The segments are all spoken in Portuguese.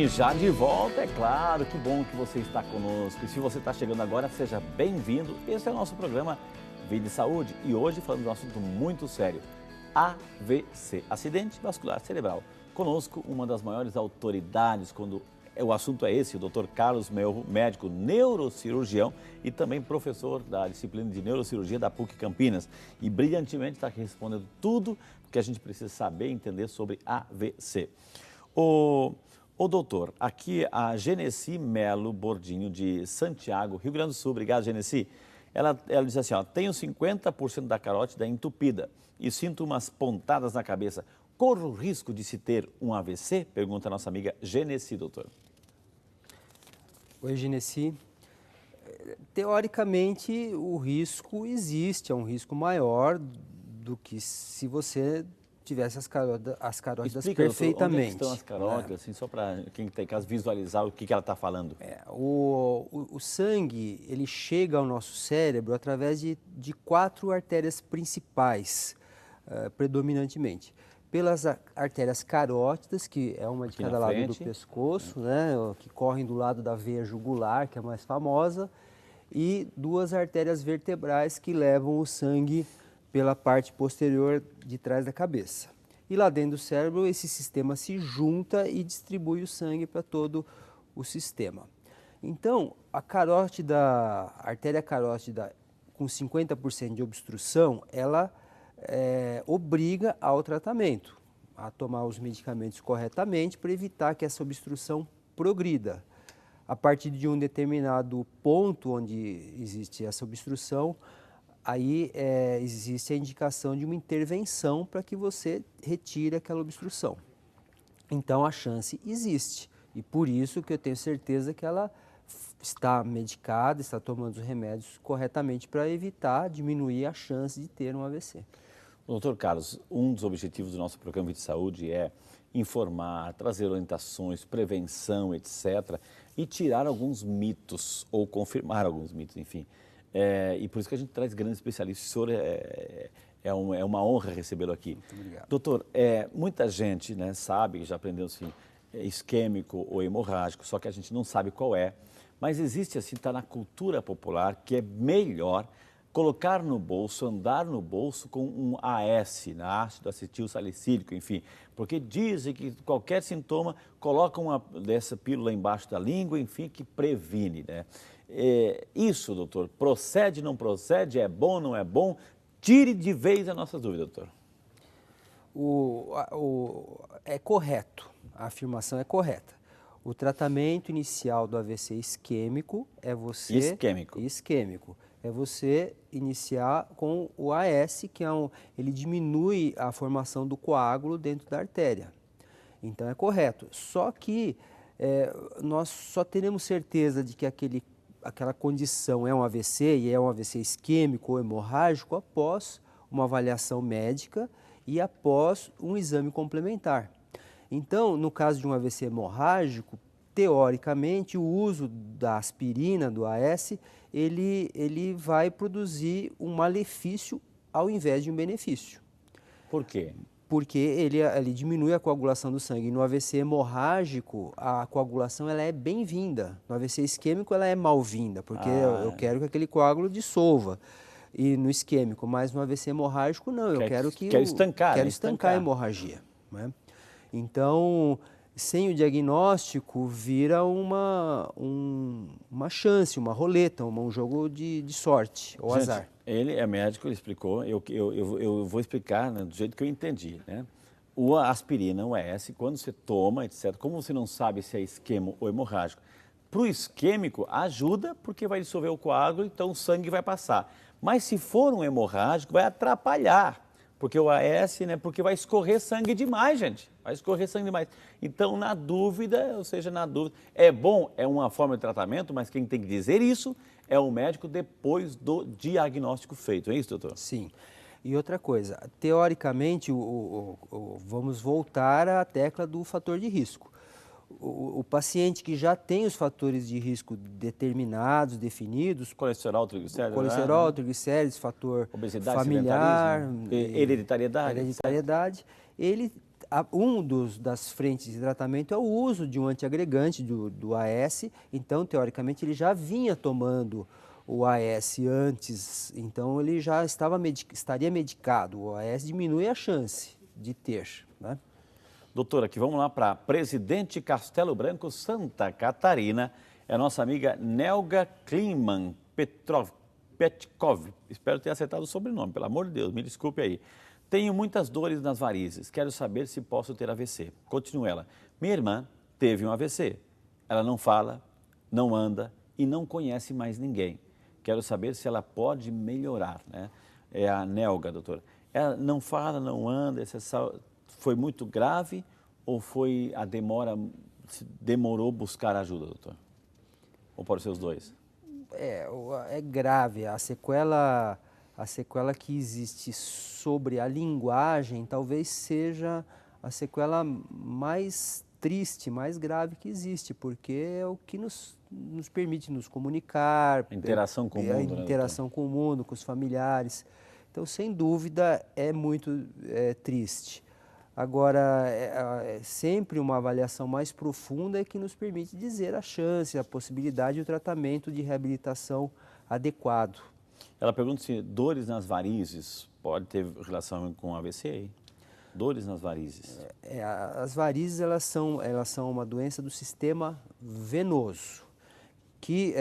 E já de volta, é claro, que bom que você está conosco. E se você está chegando agora, seja bem-vindo. Esse é o nosso programa Vida e Saúde. E hoje falamos de um assunto muito sério, AVC, Acidente Vascular Cerebral. Conosco, uma das maiores autoridades quando o assunto é esse, o Dr. Carlos Melro, médico neurocirurgião e também professor da disciplina de neurocirurgia da PUC Campinas. E brilhantemente está aqui respondendo tudo que a gente precisa saber e entender sobre AVC. Ô doutor, aqui a Genesi Melo Bordinho, de Santiago, Rio Grande do Sul. Obrigado, Genesi. Ela diz assim, ó, tenho 50% da carótida entupida e sinto umas pontadas na cabeça. Corro o risco de se ter um AVC? Pergunta a nossa amiga Genesi, doutor. Oi, Genesi. Teoricamente, o risco existe, é um risco maior do que se você tivesse as carótidas Explica, perfeitamente. Onde é que estão as carótidas, assim, só para quem tem caso visualizar o que ela está falando? O sangue, ele chega ao nosso cérebro através de 4 artérias principais, predominantemente. Pelas artérias carótidas, que é uma de cada lado do pescoço, né, que correm do lado da veia jugular, que é a mais famosa, e 2 artérias vertebrais que levam o sangue pela parte posterior de trás da cabeça. E lá dentro do cérebro, esse sistema se junta e distribui o sangue para todo o sistema. Então, a artéria carótida com 50% de obstrução, ela obriga ao tratamento, a tomar os medicamentos corretamente para evitar que essa obstrução progrida. A partir de um determinado ponto onde existe essa obstrução, aí existe a indicação de uma intervenção para que você retire aquela obstrução. Então a chance existe e por isso que eu tenho certeza que ela está medicada, está tomando os remédios corretamente para evitar, diminuir a chance de ter um AVC. Doutor Carlos, um dos objetivos do nosso programa Vida e Saúde é informar, trazer orientações, prevenção, etc. e tirar alguns mitos ou confirmar alguns mitos, enfim. E por isso que a gente traz grandes especialistas. O senhor é uma honra recebê-lo aqui. Muito obrigado. Doutor, muita gente, né, sabe, já aprendeu assim, isquêmico ou hemorrágico, só que a gente não sabe qual é. Mas existe assim, está na cultura popular, que é melhor colocar no bolso, andar no bolso com um AS, ácido acetil salicílico, enfim. Porque dizem que qualquer sintoma, colocam dessa pílula embaixo da língua, enfim, que previne, né? Isso, doutor, procede, não procede, é bom, não é bom? Tire de vez a nossa dúvida, doutor. É correto, a afirmação é correta. O tratamento inicial do AVC isquêmico é você... Isquêmico. É você iniciar com o AS, que ele diminui a formação do coágulo dentro da artéria. Então é correto. Só que nós só teremos certeza de que aquela condição é um AVC e é um AVC isquêmico ou hemorrágico após uma avaliação médica e após um exame complementar. Então, no caso de um AVC hemorrágico, teoricamente, o uso da aspirina, do AS, ele vai produzir um malefício ao invés de um benefício. Por quê? Porque ele diminui a coagulação do sangue. No AVC hemorrágico, a coagulação ela é bem-vinda. No AVC isquêmico, ela é mal-vinda, porque eu quero que aquele coágulo dissolva. E no isquêmico, mas no AVC hemorrágico, não. Eu quero estancar a hemorragia, né? Então, sem o diagnóstico, vira uma chance, uma roleta, um jogo de sorte ou azar. Ele é médico, ele explicou, eu vou explicar, né, do jeito que eu entendi, né? A aspirina, o AS, quando você toma, etc., como você não sabe se é isquêmico ou hemorrágico, para o isquêmico ajuda porque vai dissolver o coágulo, então o sangue vai passar. Mas se for um hemorrágico, vai atrapalhar. Porque o AS, né? Porque vai escorrer sangue demais, gente. Vai escorrer sangue demais. Então, na dúvida, é bom, é uma forma de tratamento, mas quem tem que dizer isso é o médico depois do diagnóstico feito. É isso, doutor? Sim. E outra coisa, teoricamente, vamos voltar à tecla do fator de risco. O paciente que já tem os fatores de risco determinados, definidos... Colesterol, triglicérides, fator obesidade, familiar... hereditariedade. Ele das frentes de tratamento é o uso de um antiagregante do AS, então, teoricamente, ele já vinha tomando o AS antes, então ele já estaria medicado. O AS diminui a chance de ter, né? Doutora, aqui vamos lá para Presidente Castelo Branco, Santa Catarina. É a nossa amiga Nelga Kliman Petkov. Espero ter acertado o sobrenome, pelo amor de Deus, me desculpe aí. Tenho muitas dores nas varizes, quero saber se posso ter AVC. Continua ela. Minha irmã teve um AVC. Ela não fala, não anda e não conhece mais ninguém. Quero saber se ela pode melhorar, né? É a Nelga, doutora. Ela não fala, não anda, foi muito grave ou foi a demorou buscar ajuda, doutor? Ou pode ser os dois? É grave. A sequela que existe sobre a linguagem talvez seja a sequela mais triste, mais grave que existe, porque é o que nos permite nos comunicar. A interação com o mundo, a interação com o mundo, com os familiares. Então, sem dúvida, é muito triste. Agora, sempre uma avaliação mais profunda é que nos permite dizer a chance, a possibilidade e o tratamento de reabilitação adequado. Ela pergunta se dores nas varizes pode ter relação com AVC aí? Dores nas varizes. As varizes elas são uma doença do sistema venoso, que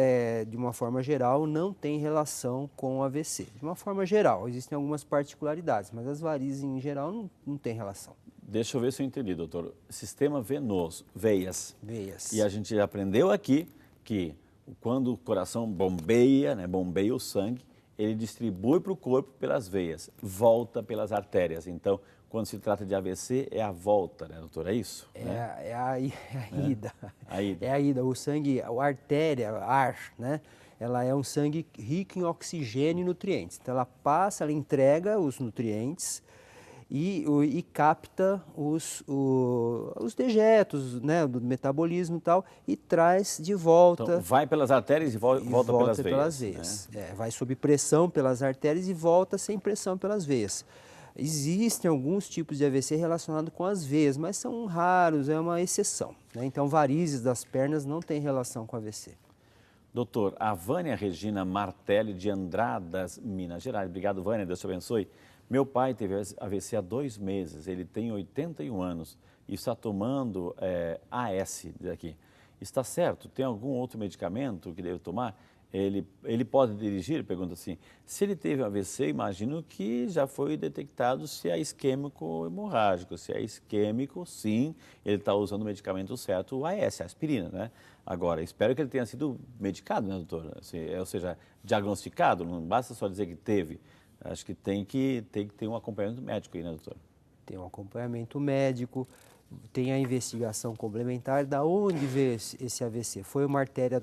de uma forma geral não tem relação com o AVC. De uma forma geral, existem algumas particularidades, mas as varizes em geral não tem relação. Deixa eu ver se eu entendi, doutor. Sistema venoso, veias. Veias. E a gente já aprendeu aqui que quando o coração bombeia, né, bombeia o sangue, ele distribui para o corpo pelas veias, volta pelas artérias. Então, quando se trata de AVC, é a volta, né, doutor? É isso? É a ida. A ida. É a ida. O sangue, a artéria, ar, né? Ela é um sangue rico em oxigênio e nutrientes. Então, ela passa, ela entrega os nutrientes e capta os dejetos, né, do metabolismo e tal, e traz de volta. Então, vai pelas artérias e volta pelas veias. Né? Vai sob pressão pelas artérias e volta sem pressão pelas veias. Existem alguns tipos de AVC relacionados com as veias, mas são raros, é uma exceção, né? Então, varizes das pernas não tem relação com AVC. Doutor, a Vânia Regina Martelli, de Andradas, Minas Gerais. Obrigado, Vânia, Deus te abençoe. Meu pai teve AVC há 2 meses, ele tem 81 anos e está tomando AS aqui. Está certo? Tem algum outro medicamento que deve tomar? Ele pode dirigir? Pergunta assim. Se ele teve AVC, imagino que já foi detectado se é isquêmico hemorrágico. Se é isquêmico, sim, ele está usando o medicamento certo, o AS, a aspirina, né? Agora, espero que ele tenha sido medicado, né, doutor? Ou seja, diagnosticado, não basta só dizer que teve. Acho que tem que ter um acompanhamento médico aí, né, doutor? Tem um acompanhamento médico, tem a investigação complementar. Da onde veio esse AVC? Foi uma artéria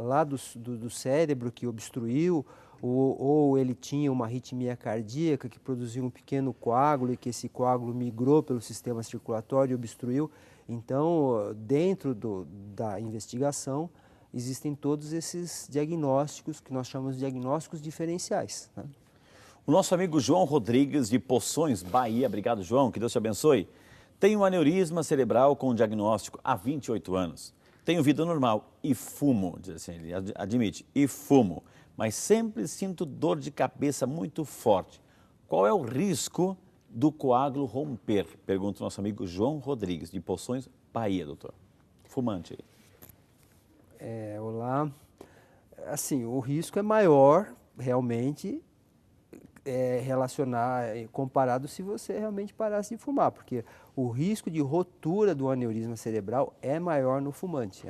lá do cérebro que obstruiu, ou ele tinha uma arritmia cardíaca que produziu um pequeno coágulo e que esse coágulo migrou pelo sistema circulatório e obstruiu. Então, dentro da investigação, existem todos esses diagnósticos que nós chamamos de diagnósticos diferenciais, né? O nosso amigo João Rodrigues, de Poções, Bahia. Obrigado, João, que Deus te abençoe. Tenho um aneurisma cerebral com diagnóstico há 28 anos. Tenho vida normal e fumo, diz assim, ele admite, e fumo, mas sempre sinto dor de cabeça muito forte. Qual é o risco do coágulo romper? Pergunta o nosso amigo João Rodrigues, de Poções, Bahia, doutor. Fumante aí. Olá. Assim, o risco é maior, realmente, comparado se você realmente parasse de fumar, porque o risco de rotura do aneurisma cerebral é maior no fumante,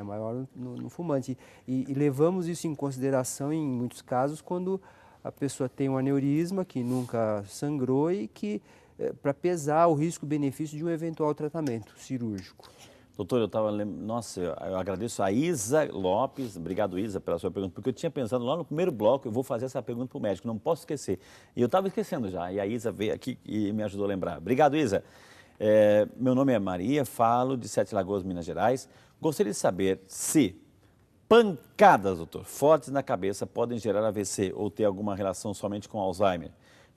no fumante. E levamos isso em consideração em muitos casos quando a pessoa tem um aneurisma que nunca sangrou e que para pesar o risco-benefício de um eventual tratamento cirúrgico. Doutor, eu estava lembrando, nossa, eu agradeço a Isa Lopes, obrigado Isa pela sua pergunta, porque eu tinha pensado lá no primeiro bloco, eu vou fazer essa pergunta para o médico, não posso esquecer. E eu estava esquecendo já, e a Isa veio aqui e me ajudou a lembrar. Obrigado, Isa. Meu nome é Maria, falo de Sete Lagoas, Minas Gerais. Gostaria de saber se pancadas, doutor, fortes na cabeça podem gerar AVC ou ter alguma relação somente com Alzheimer.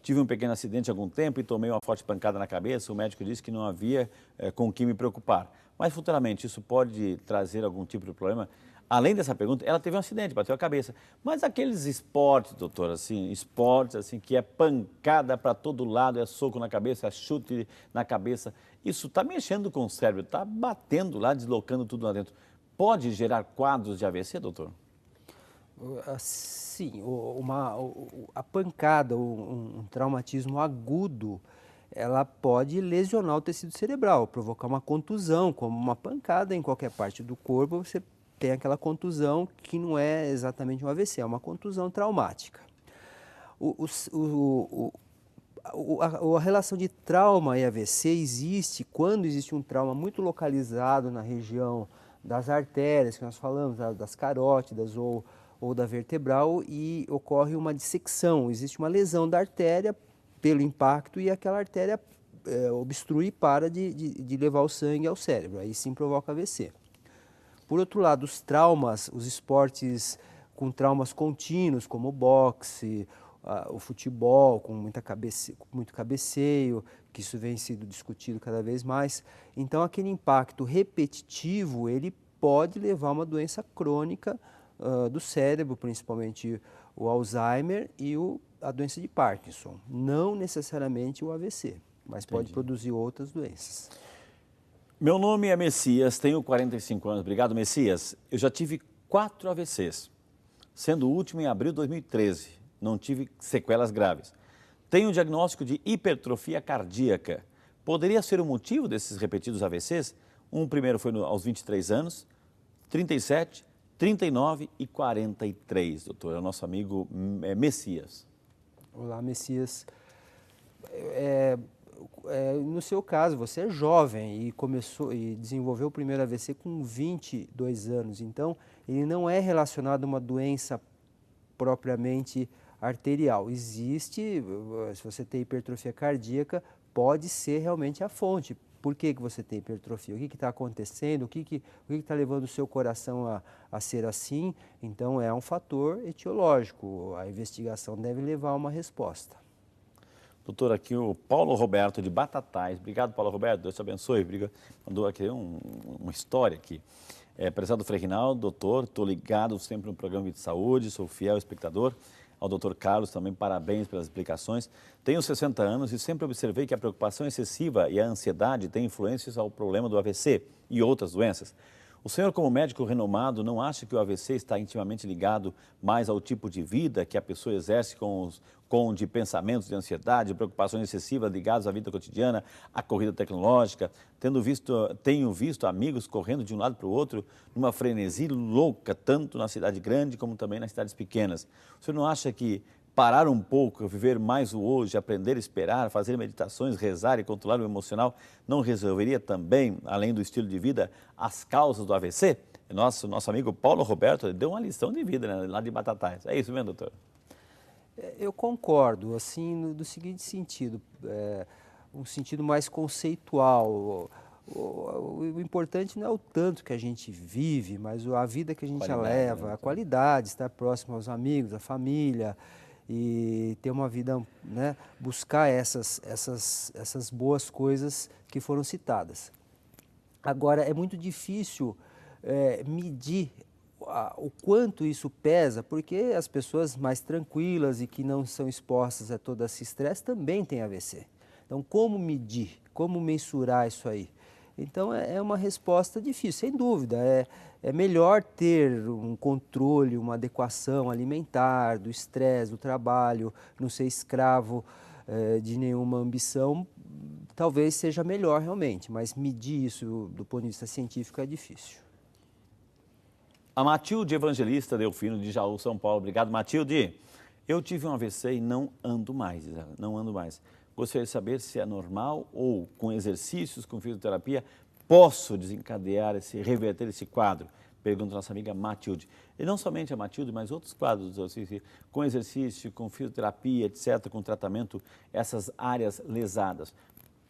tive um pequeno acidente há algum tempo e tomei uma forte pancada na cabeça. O médico disse que não havia com o que me preocupar. Mas futuramente isso pode trazer algum tipo de problema? Além dessa pergunta, ela teve um acidente, bateu a cabeça. Mas aqueles esportes, doutor, assim, esportes assim, que é pancada para todo lado, é soco na cabeça, é chute na cabeça, isso está mexendo com o cérebro, está batendo lá, deslocando tudo lá dentro. Pode gerar quadros de AVC, doutor? Sim, a pancada, um traumatismo agudo, ela pode lesionar o tecido cerebral, provocar uma contusão, como uma pancada em qualquer parte do corpo, você tem aquela contusão que não é exatamente um AVC, é uma contusão traumática. A relação de trauma e AVC existe quando existe um trauma muito localizado na região das artérias, que nós falamos, das carótidas ou da vertebral, e ocorre uma dissecção, existe uma lesão da artéria pelo impacto e aquela artéria obstrui e para de levar o sangue ao cérebro, aí sim provoca AVC. Por outro lado, os traumas, os esportes com traumas contínuos, como o boxe, o futebol, com muito cabeceio, que isso vem sendo discutido cada vez mais. Então, aquele impacto repetitivo, ele pode levar a uma doença crônica do cérebro, principalmente o Alzheimer e a doença de Parkinson. Não necessariamente o AVC, mas pode produzir outras doenças. Meu nome é Messias, tenho 45 anos. Obrigado, Messias. Eu já tive 4 AVCs, sendo o último em abril de 2013. Não tive sequelas graves. Tenho um diagnóstico de hipertrofia cardíaca. Poderia ser o motivo desses repetidos AVCs? Um primeiro foi aos 23 anos, 37, 39 e 43, doutor. É o nosso amigo Messias. Olá, Messias. No seu caso, você é jovem e começou e desenvolveu o primeiro AVC com 22 anos, então ele não é relacionado a uma doença propriamente arterial. Existe, se você tem hipertrofia cardíaca, pode ser realmente a fonte. Por que você tem hipertrofia? O que está acontecendo? O que está levando o seu coração a ser assim? Então é um fator etiológico. A investigação deve levar a uma resposta. Doutor, aqui o Paulo Roberto de Batatais. Obrigado, Paulo Roberto, Deus te abençoe. Mandou aqui uma história aqui. Prezado Frei Rinaldo, doutor, estou ligado sempre no programa de saúde, sou fiel espectador. Ao doutor Carlos também, parabéns pelas explicações. Tenho 60 anos e sempre observei que a preocupação excessiva e a ansiedade têm influências ao problema do AVC e outras doenças. O senhor, como médico renomado, não acha que o AVC está intimamente ligado mais ao tipo de vida que a pessoa exerce com de pensamentos de ansiedade, preocupações excessivas ligadas à vida cotidiana, à corrida tecnológica? Tenho visto amigos correndo de um lado para o outro numa frenesi louca, tanto na cidade grande como também nas cidades pequenas. O senhor não acha que parar um pouco, viver mais o hoje, aprender a esperar, fazer meditações, rezar e controlar o emocional, não resolveria também, além do estilo de vida, as causas do AVC? Nosso amigo Paulo Roberto deu uma lição de vida, né, lá de Batatais. É isso mesmo, doutor? Eu concordo, assim, do seguinte sentido, um sentido mais conceitual. O importante não é o tanto que a gente vive, mas a vida que a gente leva, né? a qualidade, estar próximo aos amigos, à família, e ter uma vida, né, buscar essas boas coisas que foram citadas. Agora, é muito difícil medir o quanto isso pesa, porque as pessoas mais tranquilas e que não são expostas a todo esse estresse também têm AVC. Então, como medir? Como mensurar isso aí? Então, é uma resposta difícil, sem dúvida. É melhor ter um controle, uma adequação alimentar, do estresse, do trabalho, não ser escravo de nenhuma ambição, talvez seja melhor realmente, mas medir isso do ponto de vista científico é difícil. A Matilde Evangelista Delfino de Jaú, São Paulo. Obrigado, Matilde. Eu tive um AVC e não ando mais, não ando mais. Gostaria de saber se é normal ou com exercícios, com fisioterapia, posso desencadear reverter esse quadro? Pergunta nossa amiga Matilde. E não somente a Matilde, mas outros quadros, assim, com exercício, com fisioterapia, etc., com tratamento, essas áreas lesadas,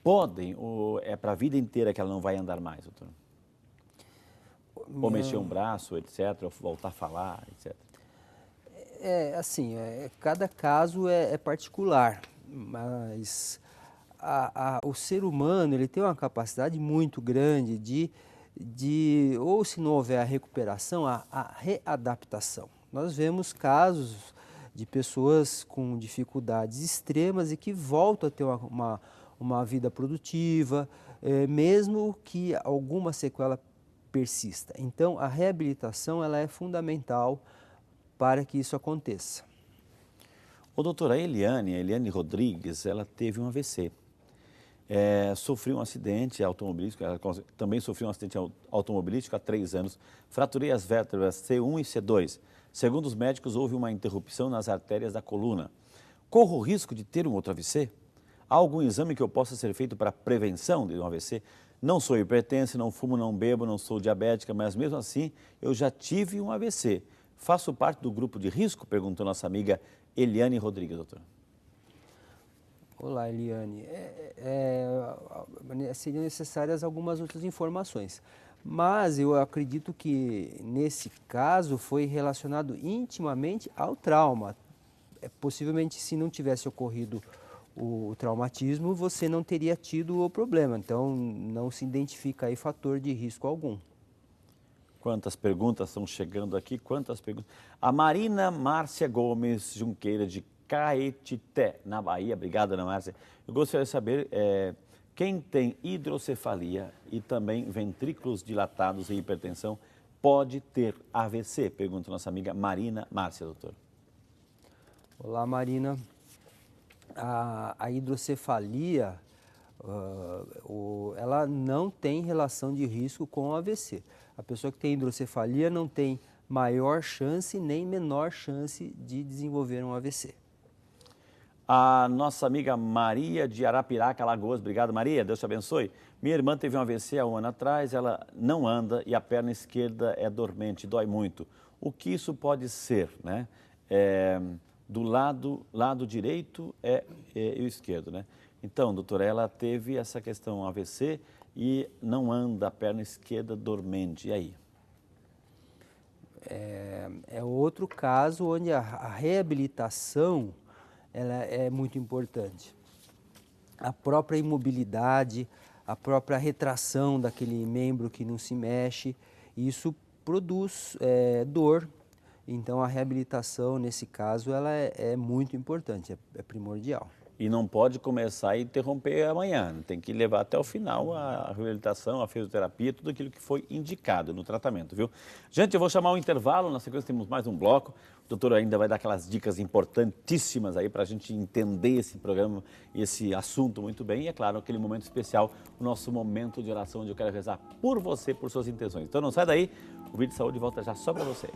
podem ou é para a vida inteira que ela não vai andar mais, doutor? Ou mexer um braço, etc., ou voltar a falar, etc. Assim, cada caso é particular. mas o ser humano ele tem uma capacidade muito grande ou se não houver a recuperação, a readaptação. Nós vemos casos de pessoas com dificuldades extremas e que voltam a ter uma vida produtiva, mesmo que alguma sequela persista. Então, a reabilitação ela é fundamental para que isso aconteça. Ô, doutora, a Eliane Rodrigues, ela teve um AVC. Sofreu um acidente automobilístico, ela também sofreu um acidente automobilístico há 3 anos. Fraturei as vértebras C1 e C2. Segundo os médicos, houve uma interrupção nas artérias da coluna. Corro o risco de ter um outro AVC? Há algum exame que eu possa ser feito para prevenção de um AVC? Não sou hipertensa, não fumo, não bebo, não sou diabética, mas mesmo assim eu já tive um AVC. Faço parte do grupo de risco? Perguntou nossa amiga Eliane Rodrigues, doutor. Olá, Eliane. Seriam necessárias algumas outras informações, mas eu acredito que nesse caso foi relacionado intimamente ao trauma. Possivelmente, se não tivesse ocorrido o traumatismo, você não teria tido o problema, então não se identifica aí fator de risco algum. Quantas perguntas estão chegando aqui, quantas perguntas. A Marina Márcia Gomes Junqueira, de Caetité, na Bahia. Obrigado, Ana Márcia. Eu gostaria de saber quem tem hidrocefalia e também ventrículos dilatados e hipertensão pode ter AVC? Pergunta nossa amiga Marina Márcia, doutor. Olá, Marina. A hidrocefalia, ela não tem relação de risco com o AVC. A pessoa que tem hidrocefalia não tem maior chance nem menor chance de desenvolver um AVC. A nossa amiga Maria de Arapiraca, Alagoas. Obrigado, Maria. Deus te abençoe. Minha irmã teve um AVC há 1 ano atrás, ela não anda e a perna esquerda é dormente, dói muito. O que isso pode ser, né? Do lado direito e o esquerdo, né? Então, doutora, ela teve essa questão AVC e não anda, a perna esquerda dormente. E aí? É outro caso onde a reabilitação ela é muito importante. A própria imobilidade, a própria retração daquele membro que não se mexe, isso produz dor. Então, a reabilitação, nesse caso, ela é muito importante, é primordial. E não pode começar e interromper amanhã, tem que levar até o final a reabilitação, a fisioterapia, tudo aquilo que foi indicado no tratamento, viu? Gente, eu vou chamar um intervalo, na sequência temos mais um bloco. O doutor ainda vai dar aquelas dicas importantíssimas aí para a gente entender esse programa, esse assunto muito bem. E é claro, aquele momento especial, o nosso momento de oração, onde eu quero rezar por você, por suas intenções. Então não sai daí, o Vídeo de Saúde volta já só para você.